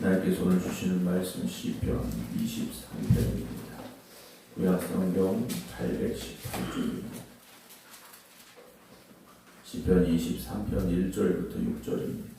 하나님께서 오늘 주시는 말씀 시편 23편입니다. 구약성경 818쪽입니다. 시편 23편 1절부터 6절입니다.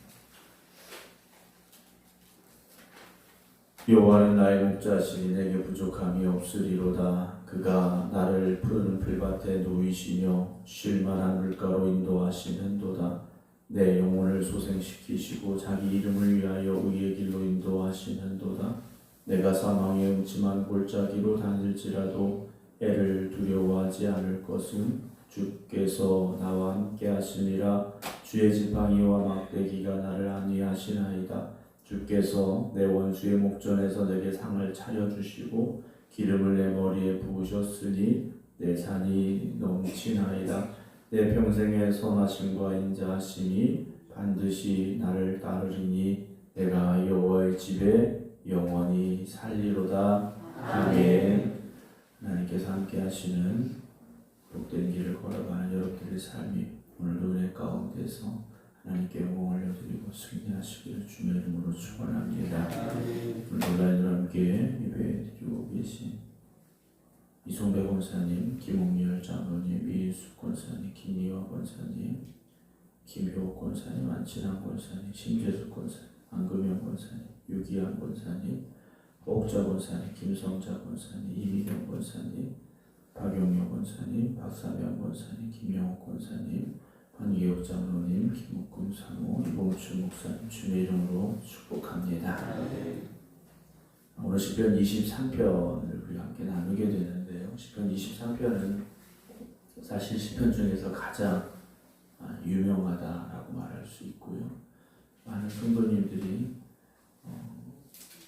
여호와는 나의 목자시니 내게 부족함이 없으리로다. 그가 나를 푸른 풀밭에 누이시며 쉴만한 물가로 인도하시는도다. 내 영혼을 소생시키시고 자기 이름을 위하여 의의 길로 인도하시는도다. 내가 사망의 음침한 골짜기로 다닐지라도 애를 두려워하지 않을 것은 주께서 나와 함께 하시니라. 주의 지팡이와 막대기가 나를 안위하시나이다. 주께서 내 원수의 목전에서 내게 상을 차려주시고 기름을 내 머리에 부으셨으니 내 산이 넘치나이다. 내 평생의 선하심과 인자하심이 반드시 나를 따르리니 내가 여호와의 집에 영원히 살리로다. 아멘. 하나님께서 함께 하시는 복된 길을 걸어가는 여러분들의 삶이 오늘도 은혜 가운데서 하나님께 영광을 올려드리고 승리하시기를 주님의 이름으로 축원합니다. 오늘 온라인으로 함께 예배드리고 계신 이송배 권사님, 김홍열 장로님, 이인숙 권사님, 김리화 권사님, 김효옥 권사님, 안친환 권사님, 신재숙 권사님, 안금영 권사님, 유기환 권사님, 옥자 권사님, 김성자 권사님, 이미경 권사님, 박용효 권사님, 박사명 권사님, 김영옥 권사님, 한기혁 장로님, 김옥금 사모, 이봉출 목사님 주님의 이름으로 축복합니다. 오늘 시편 23편을 우리 함께 나누게 되는데요. 시편 23편은 사실 시편 중에서 가장 유명하다라고 말할 수 있고요. 많은 성도님들이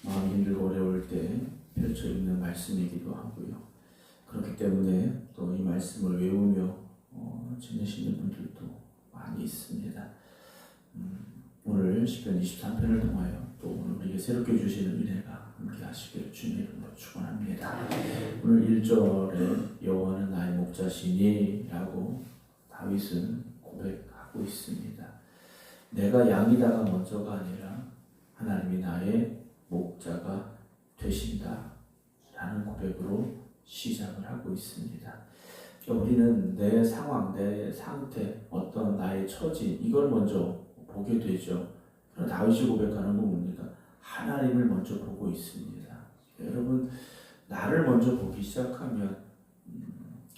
마음 힘들고 어려울 때 펼쳐 읽는 말씀이기도 하고요. 그렇기 때문에 또 이 말씀을 외우며 지내시는 분들도 많이 있습니다. 오늘 시편 23편을 통하여 또 오늘 우리에게 새롭게 주시는 은혜가 함께 하시기를 주님의 이름으로 축원합니다. 오늘 1절에 여호와는 나의 목자시니 라고 다윗은 고백하고 있습니다. 내가 양이다가 먼저가 아니라 하나님이 나의 목자가 되신다 라는 고백으로 시작을 하고 있습니다. 우리는 내 상황, 내 상태, 어떤 나의 처지 이걸 먼저 보게 되죠. 그러나 다윗이 고백하는 건 뭡니까? 하나님을 먼저 보고 있습니다. 여러분, 나를 먼저 보기 시작하면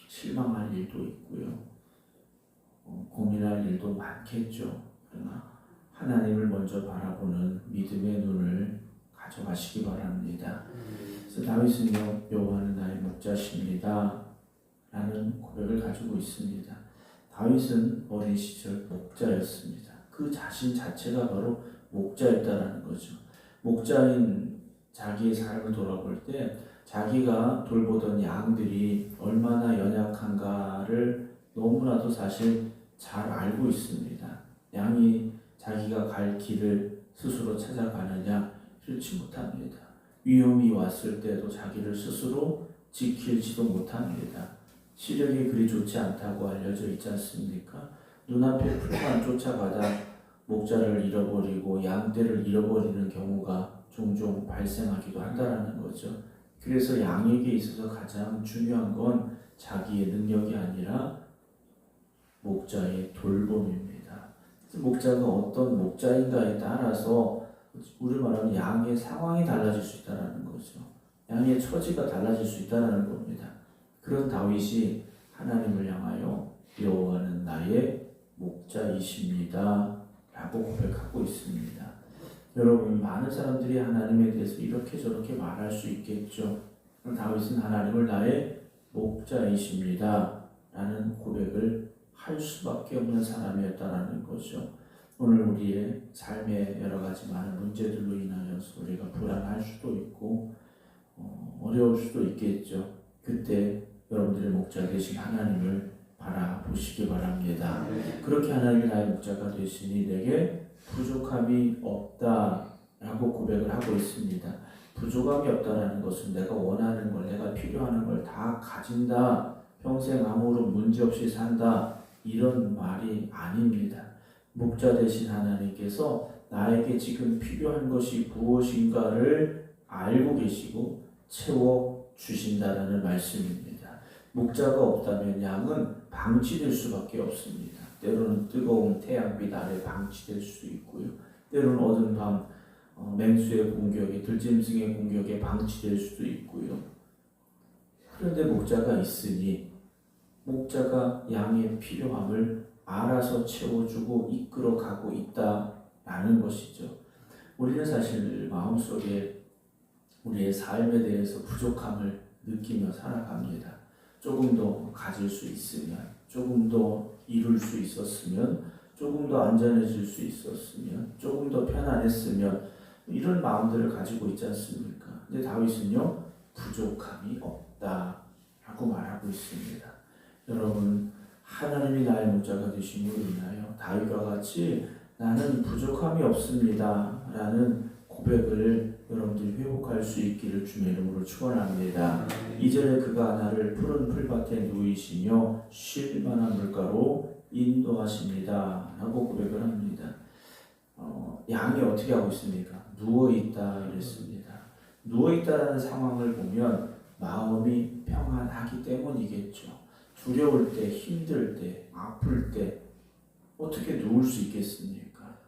실망할 일도 있고요. 고민할 일도 많겠죠. 그러나 하나님을 먼저 바라보는 믿음의 눈을 가져가시기 바랍니다. 그래서 다윗은요, 여호와는 나의 목자십니다 라는 고백을 가지고 있습니다. 다윗은 어린 시절 목자였습니다. 그 자신 자체가 바로 목자였다라는 거죠. 목자인 자기의 삶을 돌아볼 때 자기가 돌보던 양들이 얼마나 연약한가를 너무나도 사실 잘 알고 있습니다. 양이 자기가 갈 길을 스스로 찾아가느냐? 그렇지 못합니다. 위험이 왔을 때도 자기를 스스로 지킬지도 못합니다. 시력이 그리 좋지 않다고 알려져 있지 않습니까? 눈앞에 풀만 쫓아가다 목자를 잃어버리고 양떼를 잃어버리는 경우가 종종 발생하기도 한다는 거죠. 그래서 양에게 있어서 가장 중요한 건 자기의 능력이 아니라 목자의 돌봄입니다. 목자가 어떤 목자인가에 따라서 우리 말하면 양의 상황이 달라질 수 있다는 거죠. 양의 처지가 달라질 수 있다는 겁니다. 그런 다윗이 하나님을 향하여 여호와는 나의 목자이십니다 라고 고백하고 있습니다. 여러분, 많은 사람들이 하나님에 대해서 이렇게 저렇게 말할 수 있겠죠. 다윗은 하나님을 나의 목자이십니다 라는 고백을 할 수밖에 없는 사람이었다는 거죠. 오늘 우리의 삶의 여러 가지 많은 문제들로 인하여서 우리가 불안할 수도 있고 어려울 수도 있겠죠. 그때 여러분들의 목자 되신 하나님을 바라보시기 바랍니다. 그렇게 하나님이 나의 목자가 되시니 내게 부족함이 없다라고 고백을 하고 있습니다. 부족함이 없다라는 것은 내가 원하는 걸, 내가 필요하는 걸 다 가진다, 평생 아무런 문제 없이 산다, 이런 말이 아닙니다. 목자 되신 하나님께서 나에게 지금 필요한 것이 무엇인가를 알고 계시고 채워 주신다라는 말씀입니다. 목자가 없다면 양은 방치될 수밖에 없습니다. 때로는 뜨거운 태양빛 아래 방치될 수 있고요. 때로는 어두운 밤 맹수의 공격에, 들짐승의 공격에 방치될 수도 있고요. 그런데 목자가 있으니 목자가 양의 필요함을 알아서 채워주고 이끌어가고 있다라는 것이죠. 우리는 사실 마음속에 우리의 삶에 대해서 부족함을 느끼며 살아갑니다. 조금 더 가질 수 있으면, 조금 더 이룰 수 있었으면, 조금 더 안전해질 수 있었으면, 조금 더 편안했으면 이런 마음들을 가지고 있지 않습니까? 근데 다윗은요, 부족함이 없다라고 말하고 있습니다. 여러분, 하나님이 나의 목자가 되심으로 인하여 다윗과 같이 나는 부족함이 없습니다 라는 고백을 여러분들이 회복할 수 있기를 주님의 이름으로 축원합니다. 2절에 그가 나를 푸른 풀밭에 누이시며 쉴 만한 물가로 인도하십니다 라고 고백을 합니다. 양이 어떻게 하고 있습니까? 누워있다 이랬습니다. 누워있다라는 상황을 보면 마음이 평안하기 때문이겠죠. 두려울 때, 힘들 때, 아플 때 어떻게 누울 수 있겠습니까?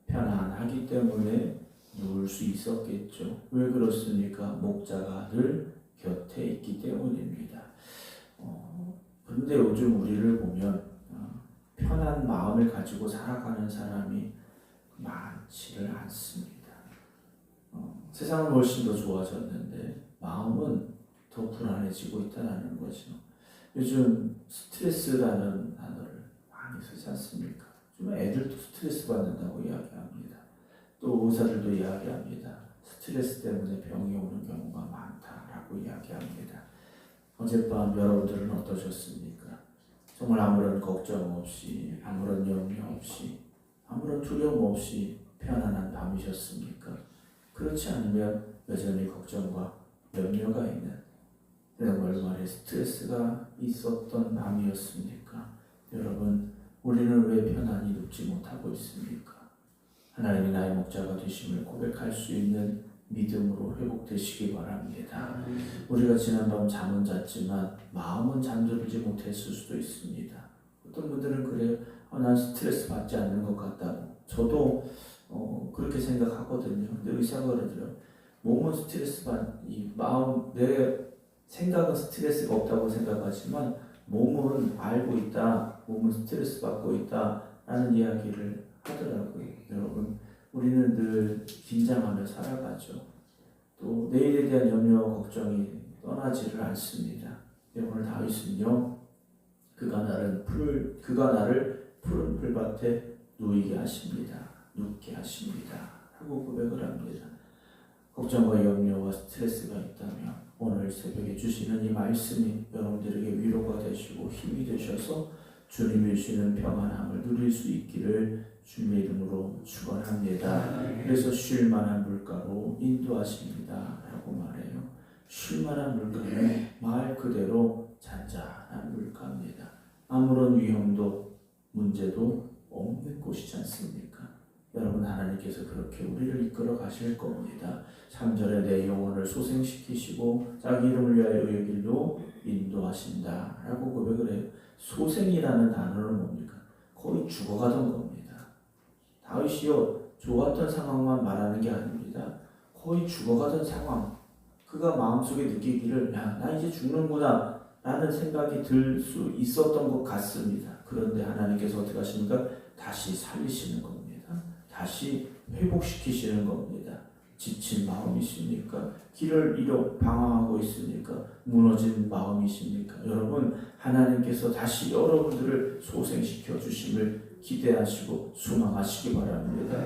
편안하기 때문에 누울 수 있었겠죠. 왜 그렇습니까? 목자가 늘 곁에 있기 때문입니다. 그런데 요즘 우리를 보면 편한 마음을 가지고 살아가는 사람이 많지를 않습니다. 세상은 훨씬 더 좋아졌는데 마음은 더 불안해지고 있다는 거죠. 요즘 스트레스라는 단어를 많이 쓰지 않습니까? 좀 애들도 스트레스 받는다고 이야기합니다. 또 의사들도 이야기합니다. 스트레스 때문에 병이 오는 경우가 많다라고 이야기합니다. 어젯밤 여러분들은 어떠셨습니까? 정말 아무런 걱정 없이, 아무런 염려 없이, 아무런 두려움 없이 편안한 밤이셨습니까? 그렇지 않으면 여전히 걱정과 염려가 있는 그런 얼마나 스트레스가 있었던 밤이었습니까? 여러분, 우리는 왜 편안히 눕지 못하고 있습니까? 하나님이 나의 목자가 되심을 고백할 수 있는 믿음으로 회복되시기 바랍니다. 우리가 지난밤 잠은 잤지만 마음은 잠들지 못했을 수도 있습니다. 어떤 분들은 그래요. 난 스트레스 받지 않는 것 같다고. 저도 그렇게 생각하거든요. 근데 의사가 그러더라고요. 몸은 스트레스 이 마음, 내 생각은 스트레스가 없다고 생각하지만 몸은 알고 있다. 몸은 스트레스 받고 있다. 라는 이야기를 하더라고요. 여러분, 우리는 늘 긴장하며 살아가죠. 또 내일에 대한 염려, 걱정이 떠나지를 않습니다. 오늘 다윗은요, 그가 나를 푸른 풀밭에 누이게 하십니다. 눕게 하십니다. 하고 고백을 합니다. 걱정과 염려와 스트레스가 있다면 오늘 새벽에 주시는 이 말씀이 여러분들에게 위로가 되시고 힘이 되셔서 주님이 주시는 평안함을 누릴 수 있기를 주님의 이름으로 축원합니다. 그래서 쉴 만한 물가로 인도하십니다 라고 말해요. 쉴 만한 물가는 말 그대로 잔잔한 물가입니다. 아무런 위험도 문제도 없는 곳이지 않습니까? 여러분, 하나님께서 그렇게 우리를 이끌어 가실 겁니다. 3절에 내 영혼을 소생시키시고 자기 이름을 위하여 의 길로 인도하신다 라고 고백을 해요. 소생이라는 단어는 뭡니까? 거의 죽어가던 겁니다. 다윗이요, 좋았던 상황만 말하는 게 아닙니다. 거의 죽어가던 상황, 그가 마음속에 느끼기를 나 이제 죽는구나 라는 생각이 들 수 있었던 것 같습니다. 그런데 하나님께서 어떻게 하십니까? 다시 살리시는 겁니다. 다시 회복시키시는 겁니다. 지친 마음이십니까? 길을 잃어 방황하고 있습니까? 무너진 마음이십니까? 여러분, 하나님께서 다시 여러분들을 소생시켜 주심을 기대하시고 소망하시기 바랍니다.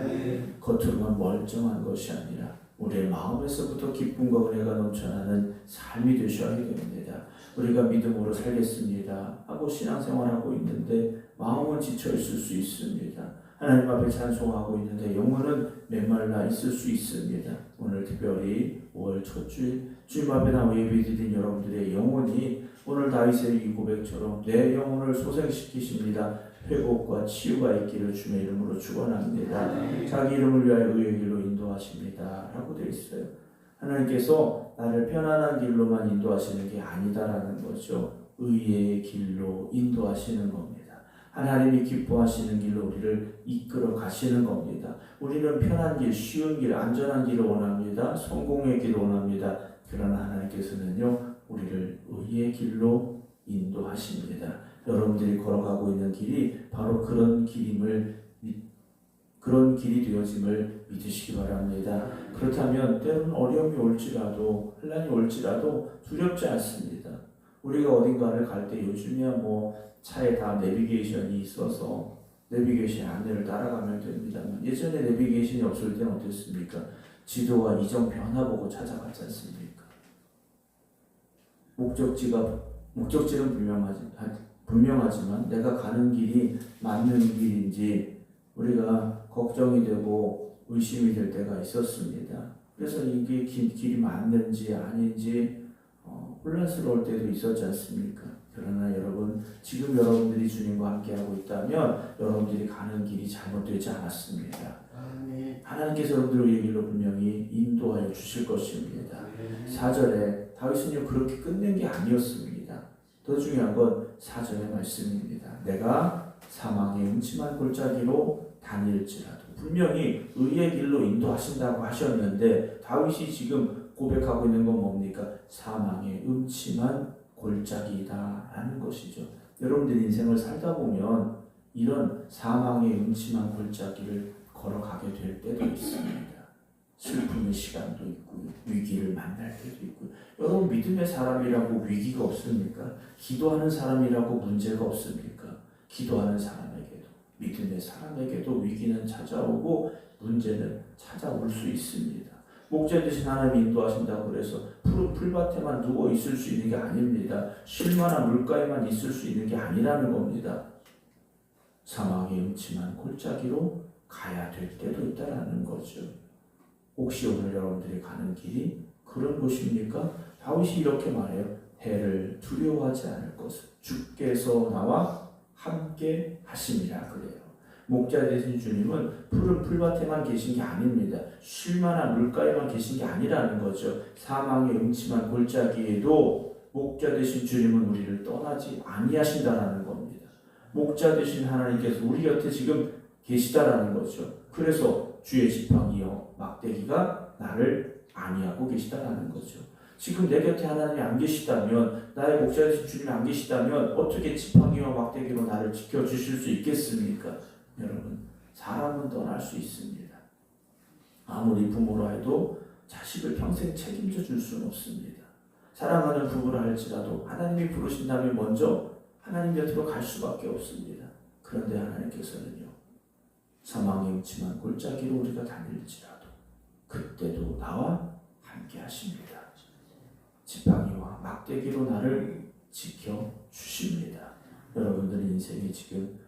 겉으로만 멀쩡한 것이 아니라 우리의 마음에서부터 기쁨과 은혜가 넘쳐나는 삶이 되셔야 됩니다. 우리가 믿음으로 살겠습니다 하고 신앙생활하고 있는데 마음은 지쳐있을 수 있습니다. 하나님 앞에 찬송하고 있는데 영혼은 메말라 있을 수 있습니다. 오늘 특별히 5월 첫 주일 주님 앞에 나와 예배드린 여러분들의 영혼이 오늘 다윗의 이 고백처럼 내 영혼을 소생시키십니다. 회복과 치유가 있기를 주의 이름으로 축원합니다. 자기 이름을 위하여 의의 길로 인도하십니다 라고 되어 있어요. 하나님께서 나를 편안한 길로만 인도하시는 게 아니다라는 거죠. 의의 길로 인도하시는 겁니다. 하나님이 기뻐하시는 길로 우리를 이끌어 가시는 겁니다. 우리는 편한 길, 쉬운 길, 안전한 길을 원합니다. 성공의 길을 원합니다. 그러나 하나님께서는요, 우리를 의의 길로 인도하십니다. 여러분들이 걸어가고 있는 길이 바로 그런 길임을, 그런 길이 되어짐을 믿으시기 바랍니다. 그렇다면 때로는 어려움이 올지라도, 혼란이 올지라도 두렵지 않습니다. 우리가 어딘가를 갈 때 요즘이야 뭐 차에 다 내비게이션이 있어서 내비게이션 안내를 따라가면 됩니다만, 예전에 내비게이션이 없을 때는 어땠습니까? 지도와 이정 변화 보고 찾아갔지 않습니까? 목적지는 분명하지만 내가 가는 길이 맞는 길인지 우리가 걱정이 되고 의심이 될 때가 있었습니다. 그래서 이게 길이 맞는지 아닌지 혼란스러울 때도 있었지 않습니까? 그러나 여러분, 지금 여러분들이 주님과 함께하고 있다면 여러분들이 가는 길이 잘못되지 않았습니다. 하나님께서 여러분들의 길로 분명히 인도하여 주실 것입니다. 4절에 다윗은요 그렇게 끝낸 게 아니었습니다. 더 중요한 건 4절의 말씀입니다. 내가 사망의 음침한 골짜기로 다닐지라도, 분명히 의의 길로 인도하신다고 하셨는데 다윗이 지금 고백하고 있는 건 뭡니까? 사망의 음침한 골짜기다라는 것이죠. 여러분들 인생을 살다 보면 이런 사망의 음침한 골짜기를 걸어가게 될 때도 있습니다. 슬픔의 시간도 있고요, 위기를 만날 때도 있고요. 여러분, 믿음의 사람이라고 위기가 없습니까? 기도하는 사람이라고 문제가 없습니까? 기도하는 사람에게도, 믿음의 사람에게도 위기는 찾아오고 문제는 찾아올 수 있습니다. 목자 되신 하나님이 인도하신다고 그래서 푸른 풀밭에만 누워 있을 수 있는 게 아닙니다. 쉴만한 물가에만 있을 수 있는 게 아니라는 겁니다. 사망의 음침한 골짜기로 가야 될 때도 있다라는 거죠. 혹시 오늘 여러분들이 가는 길이 그런 곳입니까? 다윗이 이렇게 말해요. 해를 두려워하지 않을 것을 주께서 나와 함께 하심이라 그래요. 목자 되신 주님은 푸른 풀밭에만 계신 게 아닙니다. 쉴만한 물가에만 계신 게 아니라는 거죠. 사망의 음침한 골짜기에도 목자 되신 주님은 우리를 떠나지 아니하신다라는 겁니다. 목자 되신 하나님께서 우리 곁에 지금 계시다라는 거죠. 그래서 주의 지팡이여 막대기가 나를 안위하고 계시다라는 거죠. 지금 내 곁에 하나님이 안 계시다면, 나의 목자 되신 주님이 안 계시다면 어떻게 지팡이와 막대기로 나를 지켜주실 수 있겠습니까? 여러분, 사람은 떠날 수 있습니다. 아무리 부모라 해도 자식을 평생 책임져 줄 수는 없습니다. 사랑하는 부부라 할지라도 하나님이 부르신다면 먼저 하나님 곁으로 갈 수밖에 없습니다. 그런데 하나님께서는요, 사망의 음침한 골짜기로 우리가 다닐지라도 그때도 나와 함께 하십니다. 지팡이와 막대기로 나를 지켜주십니다. 여러분들 인생이 지금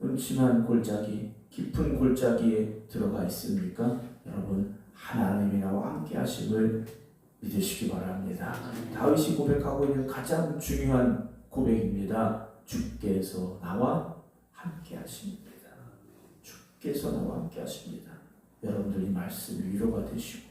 음침한 골짜기, 깊은 골짜기에 들어가 있습니까? 여러분, 하나님이 나와 함께 하심을 믿으시기 바랍니다. 다윗이 고백하고 있는 가장 중요한 고백입니다. 주께서 나와 함께 하십니다. 주께서 나와 함께 하십니다. 여러분들 이 말씀이 위로가 되시고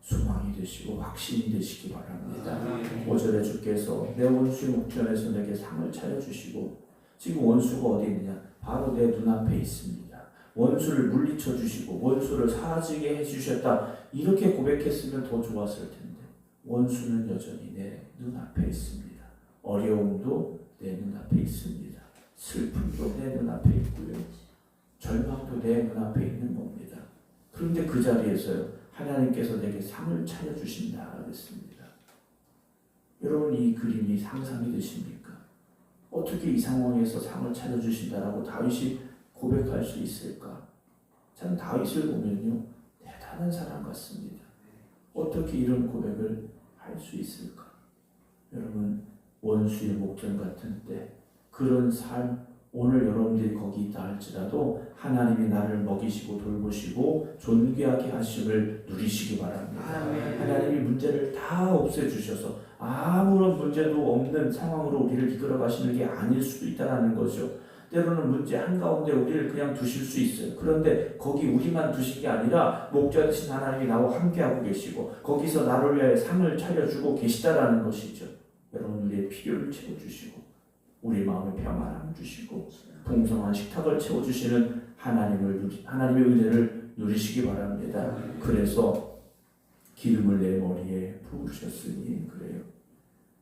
소망이 되시고 확신이 되시기 바랍니다. 5절에 주께서 내 원수의 목전에서 내게 상을 차려주시고, 지금 원수가 어디 있느냐? 바로 내 눈앞에 있습니다. 원수를 물리쳐 주시고 원수를 사라지게 해주셨다. 이렇게 고백했으면 더 좋았을 텐데 원수는 여전히 내 눈앞에 있습니다. 어려움도 내 눈앞에 있습니다. 슬픔도 내 눈앞에 있고요, 절망도 내 눈앞에 있는 겁니다. 그런데 그 자리에서요, 하나님께서 내게 상을 차려주신다 그랬습니다. 여러분, 이 그림이 상상이 되십니까? 어떻게 이 상황에서 상을 차려주신다라고 다윗이 고백할 수 있을까? 참 다윗을 보면요, 대단한 사람 같습니다. 어떻게 이런 고백을 할 수 있을까? 여러분, 원수의 목전 같은 때, 그런 삶, 오늘 여러분들이 거기 있다 할지라도 하나님이 나를 먹이시고 돌보시고 존귀하게 하심을 누리시기 바랍니다. 하나님이 문제를 다 없애주셔서 아무런 문제도 없는 상황으로 우리를 이끌어 가시는 게 아닐 수도 있다는 거죠. 때로는 문제 한가운데 우리를 그냥 두실 수 있어요. 그런데 거기 우리만 두신 게 아니라 목자 되신 하나님이 나와 함께하고 계시고 거기서 나를 위해 상을 차려주고 계시다라는 것이죠. 여러분 우리의 필요를 채워주시고 우리 마음에 평안함을 주시고 풍성한 식탁을 채워주시는 하나님의 은혜를 누리시기 바랍니다. 그래서 기름을 내 머리에 부으셨으니 그래요.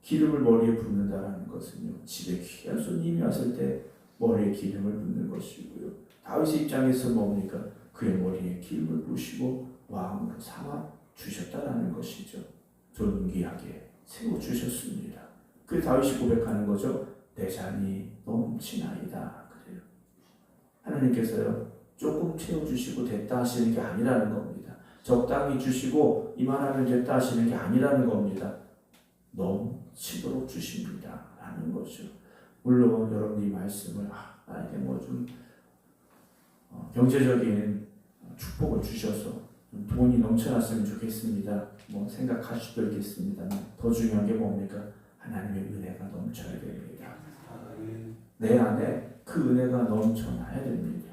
기름을 머리에 붓는다라는 것은요, 집에 귀한 손님이 왔을 때 머리에 기름을 붓는 것이고요. 다윗의 입장에서 뭡니까? 그의 머리에 기름을 부으시고 왕으로 삼아 주셨다라는 것이죠. 존귀하게 세워 주셨습니다. 그 다윗이 고백하는 거죠. 내 잔이 넘치나이다. 그래요. 하나님께서요, 조금 채워주시고 됐다 하시는 게 아니라는 겁니다. 적당히 주시고 이만하면 됐다 하시는 게 아니라는 겁니다. 넘치도록 주십니다. 라는 거죠. 물론 여러분이 말씀을 나에게 뭐 좀 경제적인 축복을 주셔서 좀 돈이 넘쳐났으면 좋겠습니다. 뭐 생각할 수도 있겠습니다만 더 중요한 게 뭡니까? 하나님의 은혜가 넘쳐야 됩니다. 내 안에 그 은혜가 넘쳐나야 됩니다.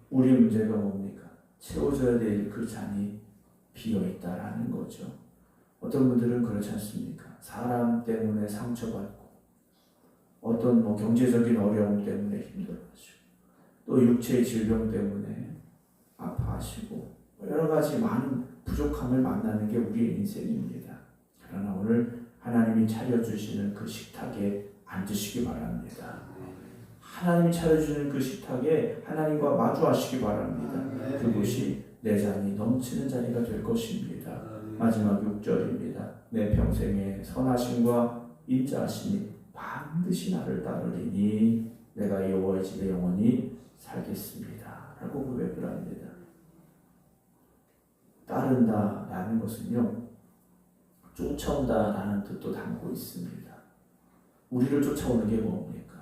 우리 문제가 뭡니까? 채워져야 될 그 잔이 비어있다라는 거죠. 어떤 분들은 그렇지 않습니까? 사람 때문에 상처받고 어떤 뭐 경제적인 어려움 때문에 힘들어하시고 또 육체의 질병 때문에 아파하시고 여러 가지 많은 부족함을 만나는 게 우리의 인생입니다. 그러나 오늘 하나님이 차려주시는 그 식탁에 앉으시기 바랍니다. 하나님이 차려주시는 그 식탁에 하나님과 마주하시기 바랍니다. 그것이 내 잔이 넘치는 자리가 될 것입니다. 마지막 6절입니다. 내 평생의 선하심과 인자하심이 반드시 나를 따르리니 내가 여호와의 집에 영원히 살겠습니다. 라고 고백을 합니다. 따른다라는 것은요, 쫓아온다라는 뜻도 담고 있습니다. 우리를 쫓아오는 게 뭡니까?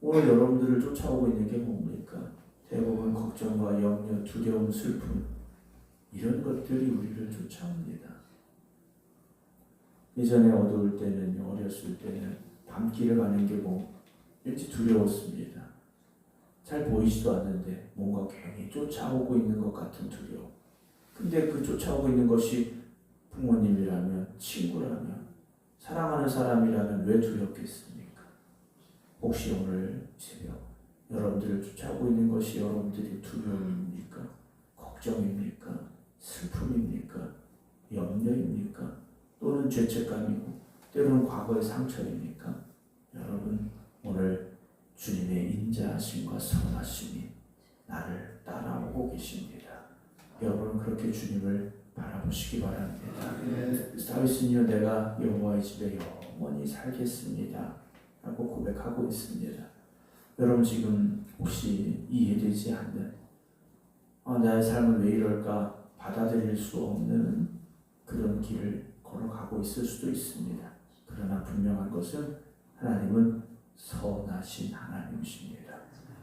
오늘 여러분들을 쫓아오고 있는 게 뭡니까? 대부분 걱정과 염려, 두려움, 슬픔 이런 것들이 우리를 쫓아옵니다. 예전에 어두울 때는, 어렸을 때는 밤길을 가는 게 왠지 두려웠습니다. 잘 보이지도 않는데 뭔가 괜히 쫓아오고 있는 것 같은 두려움. 근데 그 쫓아오고 있는 것이 부모님이라면, 친구라면, 사랑하는 사람이라면 왜 두렵겠습니까? 혹시 오늘 새벽 여러분들을 쫓아오고 있는 것이 여러분들이 두려움입니까? 걱정입니까? 슬픔입니까? 염려입니까? 또는 죄책감이고 때로는 과거의 상처입니까? 여러분 오늘 주님의 인자하심과 선하심이 나를 따라오고 계십니다. 여러분은 그렇게 주님을 바라보시기 바랍니다. 다윗은요, 내가 여호와의 집에 영원히 살겠습니다 라고 고백하고 있습니다. 여러분 지금 혹시 이해되지 않는 나의 삶은 왜 이럴까 받아들일 수 없는 그런 길을 걸어가고 있을 수도 있습니다. 그러나 분명한 것은 하나님은 선하신 하나님이십니다.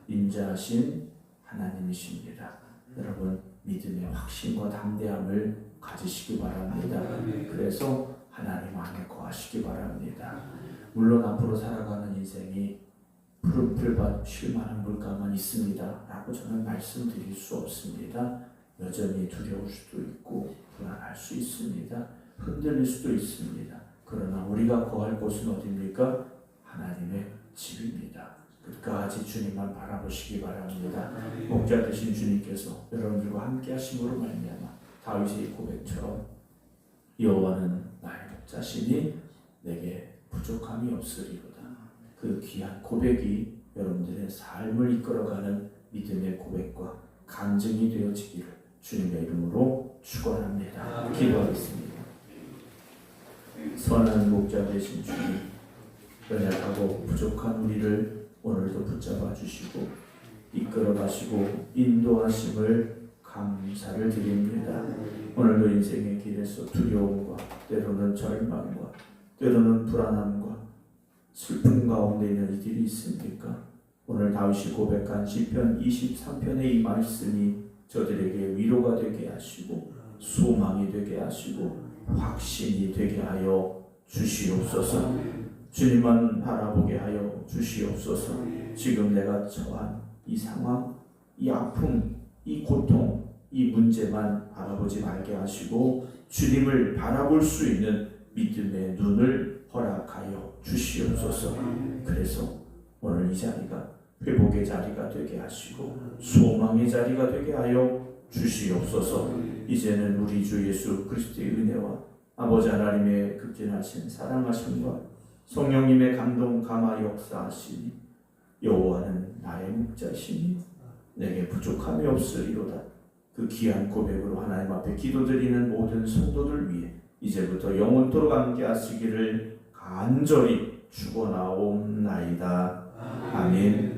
인자하신 하나님이십니다. 여러분 믿음의 확신과 담대함을 가지시기 바랍니다. 그래서 하나님 안에 거하시기 바랍니다. 물론 앞으로 살아가는 인생이 푸른 풀밭 쉴만한 물가만 있습니다 라고 저는 말씀드릴 수 없습니다. 여전히 두려울 수도 있고 불안할 수 있습니다. 흔들릴 수도 있습니다. 그러나 우리가 거할 곳은 어디입니까? 하나님의 집입니다. 끝까지 주님만 바라보시기 바랍니다. 목자 되신 주님께서 여러분들과 함께 하심으로 말미암아 다윗의 고백처럼 여호와는 나의 목자시니 내게 부족함이 없으리로다. 그 귀한 고백이 여러분들의 삶을 이끌어가는 믿음의 고백과 간증이 되어지기를 주님의 이름으로 축원합니다. 기도하겠습니다. 선한 목자 되신 주님, 연약하고 부족한 우리를 오늘도 붙잡아 주시고 이끌어 가시고 인도하심을 감사를 드립니다. 오늘도 인생의 길에서 두려움과 때로는 절망과 때로는 불안함과 슬픔 가운데 있는 이들이 있습니까? 오늘 다윗이 고백한 시편 23편의 이 말씀이 저들에게 위로가 되게 하시고 소망이 되게 하시고 확신이 되게 하여 주시옵소서. 주님만 바라보게 하여 주시옵소서. 지금 내가 처한 이 상황, 이 아픔, 이 고통, 이 문제만 바라보지 말게 하시고 주님을 바라볼 수 있는 믿음의 눈을 허락하여 주시옵소서. 그래서 오늘 이 자리가 회복의 자리가 되게 하시고 소망의 자리가 되게 하여 주시옵소서. 이제는 우리 주 예수 그리스도의 은혜와 아버지 하나님의 극진하신 사랑하심과 성령님의 감동 감화 역사하시니 여호와는 나의 목자시니 내게 부족함이 없으리로다. 그 귀한 고백으로 하나님 앞에 기도드리는 모든 성도들 위해 이제부터 영원토록 함께 하시기를 간절히 축원하옵나이다. 아멘.